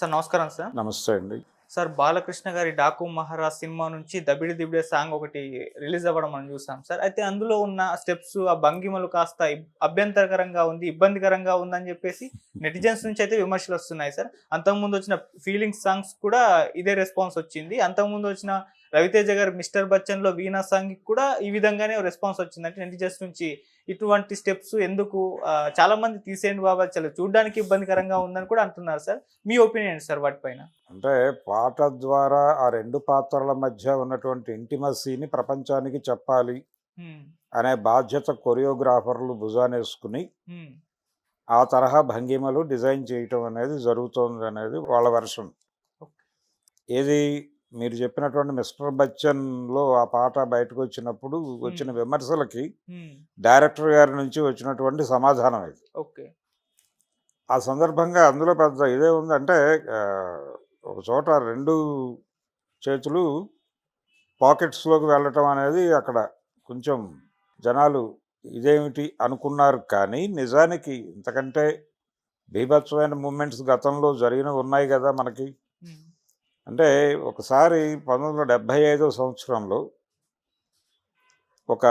Sir నమస్కారం sir. నమస్తే అండి. సార్ 'బాలకృష్ణ' గారి 'డాకు మహారాజ్' సినిమా నుంచి 'దబిడి దిబిడే' సాంగ్ ఒకటి రిలీజ్ అవ్వడం మనం చూసాం సార్. అయితే అందులో ఉన్న స్టెప్స్, ఆ భంగిమలు కాస్త అభ్యంతరకరంగా ఉంది, ఇబ్బందికరంగా ఉందని చెప్పేసి నెటిజన్స్ నుంచి అయితే విమర్శలొస్తున్నాయి సార్. అంతకుముందు వచ్చిన 'ఫీలింగ్స్' సాంగ్స్ కూడా ఇదే రెస్పాన్స్ వచ్చింది. అంతకుముందు వచ్చిన రవితేజ గారి 'మిస్టర్ బచ్చన్‌లో' 'వీణా' సాంగ్‌కి కూడా ఈ విధంగానే రెస్పాన్స్ వచ్చింది. అంటే నెటిజన్స్ నుంచి ఇటువంటి స్టెప్స్ ఎందుకు చాలామంది తీసేయండి బాబు, అది చాలా చూడ్డానికి ఇబ్బందికరంగా ఉందని కూడా అంటున్నారు సార్. మీ ఒపీనియన్ ఏంటి సార్ వాటిపైన? అంటే పాట ద్వారా ఆ 2 పాత్రల మధ్య ఉన్నటువంటి ఇంటిమసీని ప్రపంచానికి చెప్పాలి హ్మ్. అనే బాధ్యత కొరియోగ్రాఫర్లు భుజానేసుకుని, హ్మ్. ఆ తరహా భంగిమలు డిజైన్ చేయటం అనేది జరుగుతోందనేది వాళ్ళ వెర్షన్. ఓకే. ఏది మీరు చెప్పినటువంటి 'మిస్టర్ బచ్చన్‌లో' ఆ పాట బయటకొచ్చినప్పుడు హ్మ్. వచ్చిన విమర్శలకి హ్మ్. డైరెక్టర్ గారి నుంచి వచ్చినటువంటి సమాధానం ఇది. ఓకే. ఆ సందర్భంగా అందులో పెద్ద ఇదే ఉందంటే ఒక చోట 2 చేతులు పాకెట్స్‌లోకి వెళ్ళటం అనేది అక్కడ కొంచెం జనాలు ఇదేమిటి అనుకున్నారు. కానీ నిజానికి ఇంతకంటే బీభత్సమైన మూవ్‌మెంట్స్ గతంలో జరిగినవి ఉన్నాయి గదా మనకి. హ్మ్. అంటే ఒకసారి 1975 సంవత్సరంలో ఒక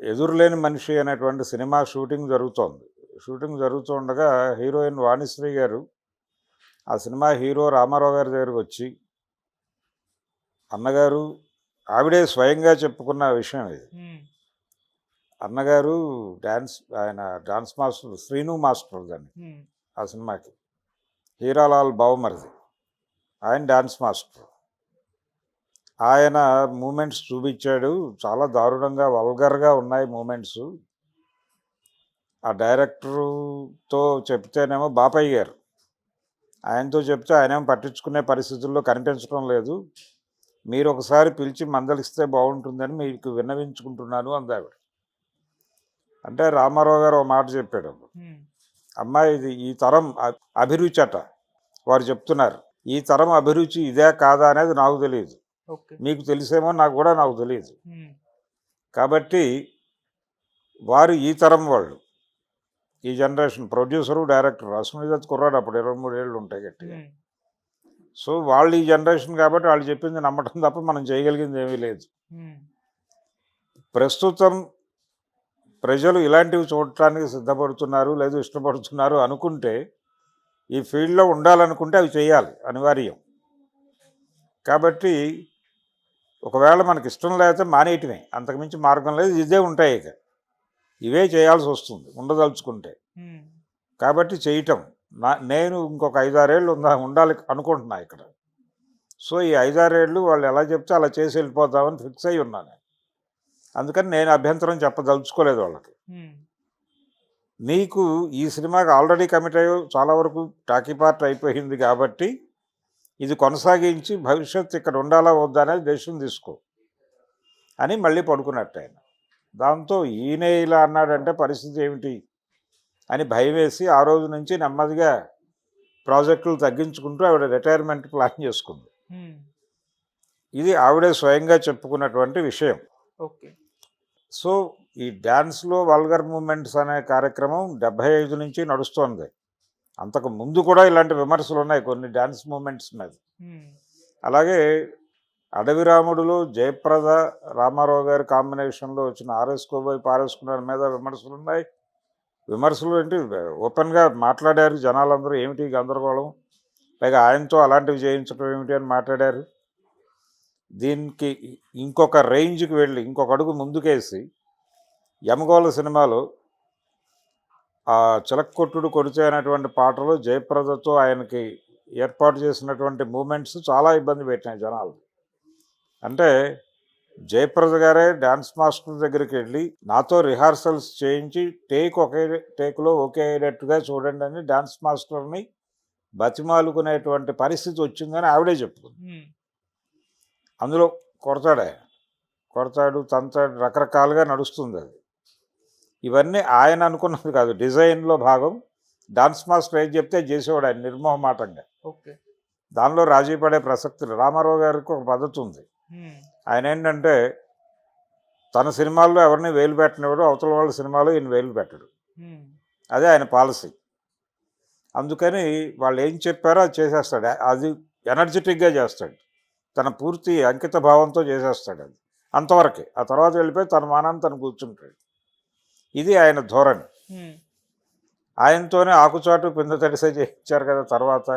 'ఎదురులేని మనిషి' అనేటువంటి సినిమా షూటింగ్ జరుగుతోంది. షూటింగ్ జరుగుతూ ఉండగా హీరోయిన్ వాణిశ్రీ గారు ఆ సినిమా హీరో రామారావు గారి దగ్గరకొచ్చి, "అన్నగారు", ఆవిడే స్వయంగా చెప్పుకున్న విషయం ఇది. హ్మ్. అన్నగారు ఆయన డాన్స్ మాస్టర్ 'శ్రీను మాస్టర్' దాన్ని హ్మ్. ఆ సినిమాకి. హీరాలాల్ బావమరిది. ఆయన డాన్స్ మాస్టర్. ఆయన మూవ్‌మెంట్స్ చూపిచ్చాడు. చాలా దారుణంగా వల్గర్‌గా ఉన్నాయి మూవ్‌మెంట్సు. ఆ డైరెక్టరుతో చెప్తేనేమో బాపయ్య గారు. ఆయనతో చెప్తే ఆయనేమో పట్టించుకునే పరిస్థితుల్లో కనిపించడం లేదు. మీరొకసారి పిలిచి మందలిస్తే బావుంటుందని మీకు విన్నవించుకుంటున్నాను అందావిడ. అంటే రామారావు గారు ఓ మాట చెప్పాడప్పుడు. హ్మ్. "అమ్మా, ఇది ఈ తరం అభిరుచట. వారు చెప్తున్నారు. ఈ తరం అభిరుచి ఇదా కాదా అనేది నాకు తెలీదు. ఓకే. మీకు తెలిసేమో నాకు తెలీదు. హ్మ్. కాబట్టి వారు ఈ తరం వాళ్ళు. ఈ జనరేషన్ ప్రొడ్యూసరు, డైరెక్టరు. అశ్వనీదత్ కుర్రాడు అప్పుడు 23 ఏళ్ళు ఉంటాయి గట్టిగా. హ్మ్. సో, వాళ్ళు ఈ జనరేషన్ కాబట్టి వాళ్ళు చెప్పింది నమ్మటం తప్ప మనం చేయగలిగింది ఏమీ లేదు. హ్మ్. ప్రస్తుతం ప్రజలు ఇలాంటివి చూడటానికి సిద్ధపడుతున్నారు, లేదు ఇష్టపడుతున్నారు అనుకుంటే, ఈ ఫీల్డ్‌లో ఉండాలనుకుంటే అవి చేయాలి అనివార్యం. కాబట్టి ఒకవేళ మనకిష్టం లేకపోతే మానేయటమే. అంతకుమించి మార్గం లేదు. ఇదే ఉంటాయి ఇక. ఇవే చేయాల్సొస్తుంది ఉండదలుచుకుంటే. హ్మ్. కాబట్టి చేయటం. నేను ఇంకొక 5, 6 ఏళ్ళు ఉండాలి అనుకుంటున్నా ఇక్కడ. సో, ఈ 5, 6 ఏళ్ళు వాళ్ళు ఎలా చెప్తే అలా చేసి వెళ్ళిపోదామని ఫిక్స్ అయ్యి ఉన్నాను. అందుకని నేను అభ్యంతరం చెప్పదలుచుకోలేదు వాళ్ళకి. హ్మ్. నీకు ఈ సినిమాకి ఆల్రెడీ కమిట్ అయ్యావు. చాలా వరకు టాకీ పార్ట్ అయిపోయింది కాబట్టి, ఇది కొనసాగించి భవిష్యత్తు ఇక్కడ ఉండాలా వద్దా అనేది డెసిషన్ తీసుకో అని మళ్ళీ పడుకున్నట్టాయన. దాంతో ఈయనే ఇలా అన్నాడంటే పరిస్థితి ఏమిటి అని భయమేసి ఆ రోజు నుంచి నెమ్మదిగా ప్రాజెక్టులు తగ్గించుకుంటూ ఆవిడ రిటైర్మెంట్ ప్లాన్ చేసుకుంది. హ్మ్. ఇది ఆవిడే స్వయంగా చెప్పుకున్నటువంటి విషయం. ఓకే. సో, ఈ డ్యాన్స్‌లో వల్గర్ మూవ్‌మెంట్స్ అనే కార్యక్రమం 75 నుంచి నడుస్తోంది. అంతకు ముందు కూడా ఇలాంటి విమర్శలున్నాయి కొన్ని డాన్స్ మూవ్‌మెంట్స్ మీద. హ్మ్. అలాగే 'అడవి రాముడులో' జయప్రద, రామారావు గారి కాంబినేషన్‌లో వచ్చిన 'ఆరేసుకోబోయి పారేసుకున్నారు' మీద విమర్శలున్నాయి. విమర్శలు ఏంటి, ఓపెన్‌గా మాట్లాడారు జనాలందరూ. ఏమిటి గందరగోళం? పైగా ఆయనతో అలాంటివి చేయించడం ఏమిటి అని మాట్లాడారు. దీనికి ఇంకొక రేంజ్‌కి వెళ్ళి, ఇంకొక అడుగు ముందుకేసి 'యమగోళ' సినిమాలో ఆ 'చిలక్కొట్టుడు కొడితే' అనేటువంటి పాటలో జయప్రదతో ఆయనకి ఏర్పాటు చేసినటువంటి మూవ్‌మెంట్స్ చాలా ఇబ్బంది పెట్టినాయి జనాల్ని. అంటే జయప్రద గారే డాన్స్ మాస్టర్ దగ్గరికి వెళ్ళి, నాతో రిహార్సల్స్ చేయించి ఒకే టేక్‌లో ఓకే అయ్యేటట్టుగా చూడండని డాన్స్ మాస్టర్‌ని బతిమాలుకునేటువంటి పరిస్థితి వచ్చిందని ఆవిడే చెప్పుకుంది. హ్మ్. అందులో కొడతాడాయన. కొడతాడు, తంతాడు, రకరకాలుగా నడుస్తుందది. ఇవన్నీ ఆయన అనుకున్నది కాదు. డిజైన్‌లో భాగం. డాన్స్ మాస్టర్ ఏది చెప్తే అది చేసేవాడు ఆయన నిర్మోహమాటంగా. ఓకే. దానిలో రాజీ పడే ప్రసక్తి లేదు. రామారావు గారికి ఒక పద్ధతుంది. హ్మ్. ఆయనేంటంటే తన సినిమాల్లో ఎవరిని వేలు పెట్టనివ్వడు. అవతల వాళ్ళ సినిమాలో ఈయన వేలు పెట్టడు. హ్మ్. అదే ఆయన పాలసీ. అందుకని వాళ్ళు ఏం చెప్పారో అది చేసేస్తాడు. అది ఎనర్జెటిక్గా చేస్తాడు. తన పూర్తి అంకిత భావంతో చేసేస్తాడు అది. అంతవరకే. ఆ తర్వాత వెళ్ళిపోయి తన మానాన్ని తను కూర్చుంటాడు. ఇది ఆయన ధోరణి. ఉమ్, ఆయనతోనే ఆకుచాటు పింద తడిసే చేయించారు కదా తర్వాత.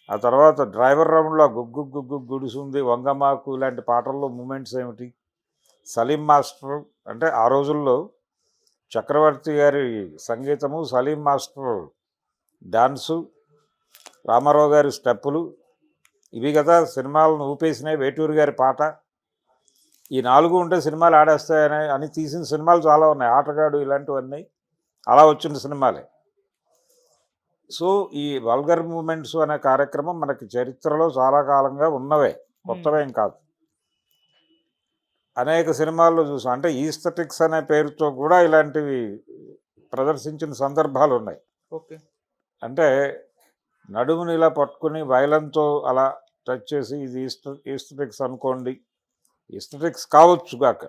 ఆ తర్వాత డ్రైవర్ రౌండ్లో గుగ్గు గుగ్గు గుడిసుంది, వంగమాకు ఇలాంటి పాటల్లో మూమెంట్స్ ఏమిటి? సలీం మాస్టర్ అంటే ఆ రోజుల్లో చక్రవర్తి గారి సంగీతము, సలీం మాస్టర్ డాన్సు, రామారావు గారి స్టెప్పులు, ఇవి కదా సినిమాలను ఊపేసినాయి. వేటూరి గారి పాట, ఈ 4 ఉంటే సినిమాలు ఆడేస్తాయని అని తీసిన సినిమాలు చాలా ఉన్నాయి. ఆటగాడు ఇలాంటివన్నీ అలా వచ్చిన సినిమాలే. సో ఈ వల్గర్ మూమెంట్స్ అనే కార్యక్రమం మనకి చరిత్రలో చాలా కాలంగా ఉన్నవే, కొత్తవేం కాదు. అనేక సినిమాల్లో చూసాం. అంటే ఈస్థెటిక్స్ అనే పేరుతో కూడా ఇలాంటివి ప్రదర్శించిన సందర్భాలు ఉన్నాయి. ఓకే. అంటే నడుముని ఇలా పట్టుకుని వైలంతో అలా టచ్ చేసి ఇది ఈస్థెటిక్స్ అనుకోండి. ఈస్థెటిక్స్ కావచ్చుగాక,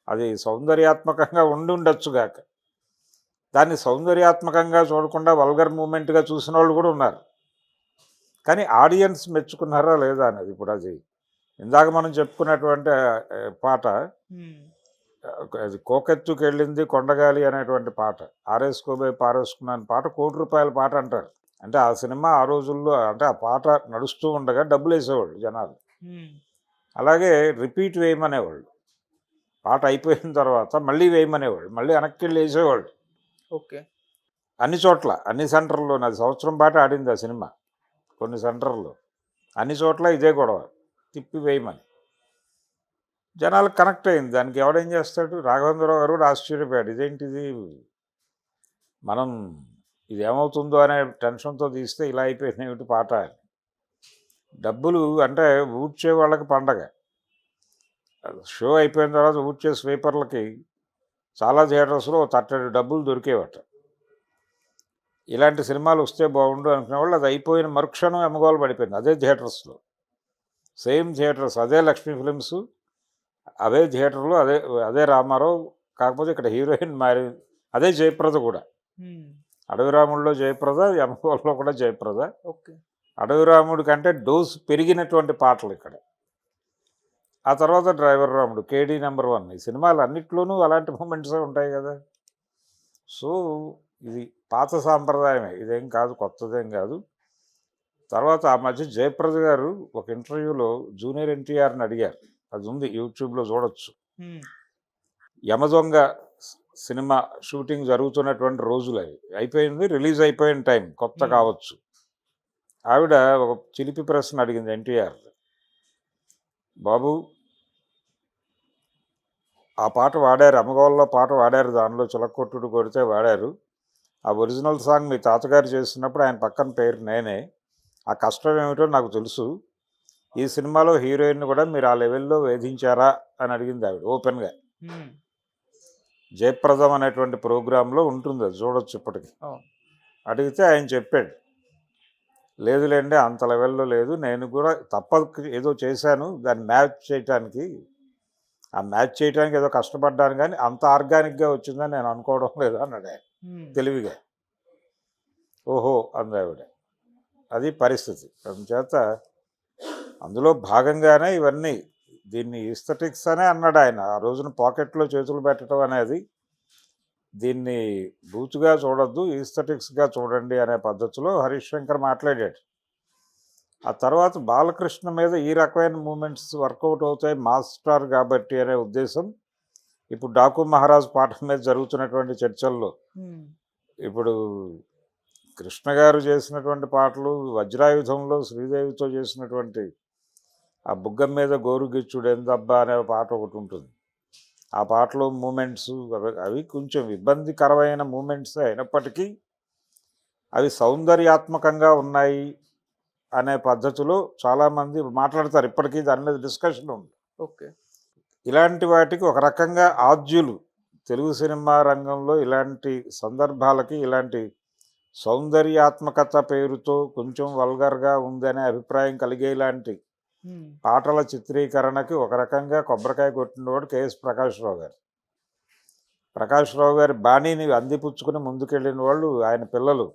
అది సౌందర్యాత్మకంగా ఉండొచ్చుగాక. దాన్ని సౌందర్యాత్మకంగా చూడకుండా వల్గర్ మూమెంట్గా చూసిన వాళ్ళు కూడా ఉన్నారు. కానీ ఆడియన్స్ మెచ్చుకున్నారా లేదా అనేది ఇప్పుడు అది ఇందాక మనం చెప్పుకున్నటువంటి పాట, ఉమ్, అది కోకెత్తుకు వెళ్ళింది కొండగాలి అనేటువంటి పాట, ఆరేసుకోబోయి పారేసుకున్నాను పాట, ₹1,00,00,000 పాట అంటారు. అంటే ఆ సినిమా ఆ రోజుల్లో అంటే ఆ పాట నడుస్తూ ఉండగా డబ్బులు వేసేవాళ్ళు జనాలు. ఉమ్, అలాగే రిపీట్ వేయమనేవాళ్ళు. పాట అయిపోయిన తర్వాత మళ్ళీ వేయమనేవాళ్ళు, మళ్ళీ వెనక్కి వెళ్ళి వేసేవాళ్ళు. ఓకే. అన్ని చోట్ల, అన్ని సెంటర్లో, అది సంవత్సరం పాటు ఆడింది ఆ సినిమా. కొన్ని సెంటర్లో అన్ని చోట్ల ఇదే గొడవ, తిప్పి వేయమని. జనాలకు కనెక్ట్ అయింది. దానికి ఎవడేం చేస్తాడు? రాఘవేంద్రరావు గారు కూడా ఆశ్చర్యపోయాడు, ఇదేంటిది మనం ఇది ఏమవుతుందో అనే టెన్షన్తో తీస్తే ఇలా అయిపోయింది ఏమిటి పాట అని. డబ్బులు అంటే ఊడ్చే వాళ్ళకి పండగ. షో అయిపోయిన తర్వాత ఊడ్చే స్వీపర్లకి చాలా థియేటర్స్లో తట్టడి డబ్బులు దొరికేవట. ఇలాంటి సినిమాలు వస్తే బాగుండు అనుకునే వాళ్ళు అది అయిపోయిన మరుక్షణం ఎమ్మగోలు పడిపోయింది. అదే థియేటర్స్లో, సేమ్ థియేటర్స్, అదే లక్ష్మీ ఫిలిమ్స్, అదే థియేటర్లో, అదే అదే రామారావు. కాకపోతే ఇక్కడ హీరోయిన్ మారి, అదే జయప్రద కూడా. ఉమ్, అడవిరాముడిలో జయప్రద, ఎమ్మగోల్లో కూడా జయప్రద. ఓకే. అడవిరాముడి కంటే డోస్ పెరిగినటువంటి పాటలు ఇక్కడ. ఆ తర్వాత డ్రైవర్ రాముడు, కేడీ నెంబర్ 1, ఈ సినిమాలు అన్నిట్లోనూ అలాంటి మూమెంట్సే ఉంటాయి కదా. సో ఇది పాత సాంప్రదాయమే, ఇదేం కాదు, కొత్తదేం కాదు. తర్వాత ఆ మధ్య జయప్రద గారు ఒక ఇంటర్వ్యూలో జూనియర్ ఎన్టీఆర్ని అడిగారు, అది ఉంది యూట్యూబ్లో చూడొచ్చు. ఉమ్, యమదొంగ సినిమా షూటింగ్ జరుగుతున్నటువంటి రోజులు అవి, అయిపోయింది, రిలీజ్ అయిపోయిన టైం, కొత్త కావచ్చు. ఆవిడ ఒక చిలిపి ప్రశ్న అడిగింది ఎన్టీఆర్, బాబు ఆ పాట వాడారు, అమ్మగోళ్ళలో పాట వాడారు, దానిలో చిలకొట్టుడు కొడితే వాడారు, ఆ ఒరిజినల్ సాంగ్ మీ తాతగారు చేస్తున్నప్పుడు ఆయన పక్కన పేరు నేనే, ఆ కష్టం ఏమిటో నాకు తెలుసు, ఈ సినిమాలో హీరోయిన్ కూడా మీరు ఆ లెవెల్లో వేధించారా అని అడిగింది ఆవిడ ఓపెన్గా. ఉమ్, జయప్రదం అనేటువంటి ప్రోగ్రాంలో ఉంటుంది, అది చూడొచ్చు ఇప్పటికి. అవును. అడిగితే ఆయన చెప్పాడు, లేదులేండి అంత లెవెల్లో లేదు, నేను కూడా తప్పక ఏదో చేశాను దాన్ని మ్యాచ్ చేయటానికి, ఆ మ్యాచ్ చేయడానికి ఏదో కష్టపడ్డాను, కానీ అంత ఆర్గానిక్గా వచ్చిందని నేను అనుకోవడం లేదు అన్నాడు ఆయన ఉమ్, తెలివిగా. ఓహో అంది ఆవిడ, అది పరిస్థితి. అందుచేత అందులో భాగంగానే ఇవన్నీ, దీన్ని ఈస్థెటిక్స్ అనే అన్నాడు ఆయన ఆ రోజున, పాకెట్లో చేతులు పెట్టడం అనేది, దీన్ని బూతుగా చూడొద్దు, ఈస్థెటిక్స్గా చూడండి అనే పద్ధతిలో హరీష్ శంకర్ మాట్లాడాడు. ఆ తర్వాత బాలకృష్ణ మీద ఈ రకమైన మూమెంట్స్ వర్కౌట్ అవుతాయి, మాస్ స్టార్ కాబట్టి అనే ఉద్దేశం ఇప్పుడు డాకు మహారాజ్ పాట మీద జరుగుతున్నటువంటి చర్చల్లో. ఉమ్, ఇప్పుడు కృష్ణ గారు చేసినటువంటి పాటలు, వజ్రాయుధంలో శ్రీదేవితో చేసినటువంటి ఆ బుగ్గం మీద గోరుగిచ్చుడు ఎందబ్బా అనే పాట ఒకటి ఉంటుంది, ఆ పాటలో మూమెంట్స్ అవి కొంచెం ఇబ్బందికరమైన మూమెంట్స్ అయినప్పటికీ అవి సౌందర్యాత్మకంగా ఉన్నాయి అనే పద్ధతిలో చాలామంది మాట్లాడతారు, ఇప్పటికీ దాని మీద డిస్కషన్ ఉంది. ఓకే. ఇలాంటి వాటికి ఒక రకంగా ఆద్యులు తెలుగు సినిమా రంగంలో ఇలాంటి సందర్భాలకి, ఇలాంటి సౌందర్యాత్మకత పేరుతో కొంచెం వల్గర్గా ఉందనే అభిప్రాయం కలిగేలాంటి ఉమ్, పాటల చిత్రీకరణకి ఒక రకంగా కొబ్బరికాయ కొట్టినవాడు కేఎస్ ప్రకాశ్రావు గారు. ప్రకాశ్రావు గారి బాణీని అందిపుచ్చుకుని ముందుకెళ్ళిన వాళ్ళు ఆయన పిల్లలు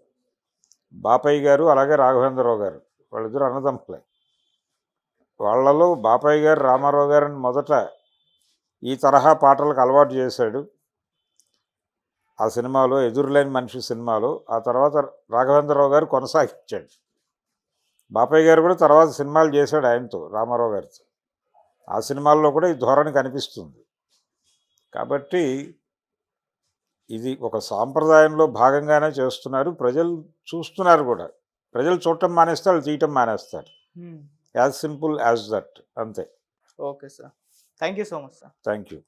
బాపయ్య గారు అలాగే రాఘవేంద్రరావు గారు వాళ్ళిద్దరు అన్నదమ్ములే. వాళ్ళలో బాపయ్య గారు రామారావు గారిని మొదట ఈ తరహా పాటలకు అలవాటు చేశాడు ఆ సినిమాలో, ఎదురులేని మనిషి సినిమాలో. ఆ తర్వాత రాఘవేంద్రరావు గారు కొనసాగించాడు. బాపయ్య గారు కూడా తర్వాత సినిమాలు చేశాడు ఆయనతో, రామారావు గారితో. ఆ సినిమాల్లో కూడా ఈ ధోరణి కనిపిస్తుంది. కాబట్టి ఇది ఒక సాంప్రదాయంలో భాగంగానే చేస్తున్నారు. ప్రజలు చూస్తున్నారు కూడా. ప్రజలు చూడటం మానేస్తే వాళ్ళు తీయటం మానేస్తారు. యాజ్ సింపుల్ యాజ్ దట్, అంతే. Okay sir. Thank you so much sir. Thank you.